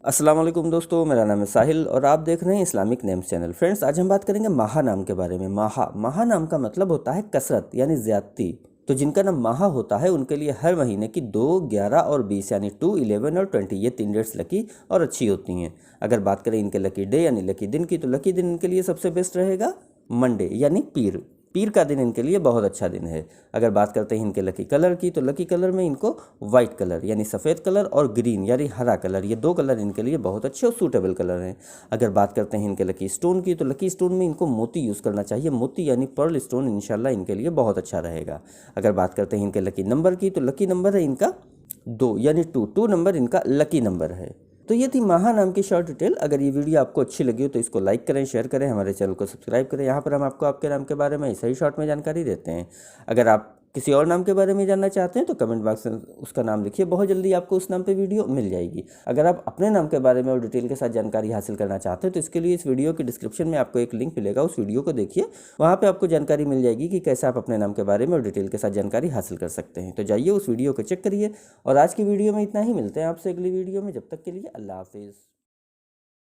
अस्सलाम वालेकुम दोस्तों, मेरा नाम है साहिल और आप देख रहे हैं इस्लामिक नेम्स चैनल। फ्रेंड्स, आज हम बात करेंगे माहा नाम के बारे में। माहा नाम का मतलब होता है कसरत यानी ज़्यादती। तो जिनका नाम माहा होता है उनके लिए हर महीने की 2, 11 और 20 यानी 2, 11 और 20 ये 3 डेट्स लकी और अच्छी होती हैं। अगर बात करें इनके लकी डे यानी लकी दिन की, तो लकी दिन इनके लिए सबसे बेस्ट रहेगा मंडे यानी पीर। पीर का दिन इनके लिए बहुत अच्छा दिन है। अगर बात करते हैं इनके लकी कलर की, तो लकी कलर में इनको वाइट कलर यानी सफ़ेद कलर और ग्रीन यानी हरा कलर, ये 2 कलर इनके लिए बहुत अच्छे और सूटेबल कलर हैं। अगर बात करते हैं इनके लकी स्टोन की, तो लकी स्टोन में इनको मोती यूज़ करना चाहिए। मोती यानी पर्ल स्टोन इंशाल्लाह इनके लिए बहुत अच्छा रहेगा। अगर बात करते हैं इनके लकी नंबर की, तो लकी नंबर है इनका 2 यानी 2 नंबर इनका लकी नंबर है। तो ये थी माहा नाम की शॉर्ट डिटेल। अगर ये वीडियो आपको अच्छी लगी हो तो इसको लाइक करें, शेयर करें, हमारे चैनल को सब्सक्राइब करें। यहाँ पर हम आपको आपके नाम के बारे में ऐसे ही शॉर्ट में जानकारी देते हैं। अगर आप किसी और नाम के बारे में जानना चाहते हैं तो कमेंट बॉक्स में उसका नाम लिखिए, बहुत जल्दी आपको उस नाम पे वीडियो मिल जाएगी। अगर आप अपने नाम के बारे में और डिटेल के साथ जानकारी हासिल करना चाहते हैं तो इसके लिए इस वीडियो की डिस्क्रिप्शन में आपको एक लिंक मिलेगा, उस वीडियो को देखिए, वहाँ पे आपको जानकारी मिल जाएगी कि कैसे आप अपने नाम के बारे में और डिटेल के साथ जानकारी हासिल कर सकते हैं। तो जाइए उस वीडियो को चेक करिए। और आज की वीडियो में इतना ही, मिलते हैं आपसे अगली वीडियो में। जब तक के लिए अल्लाह हाफिज़।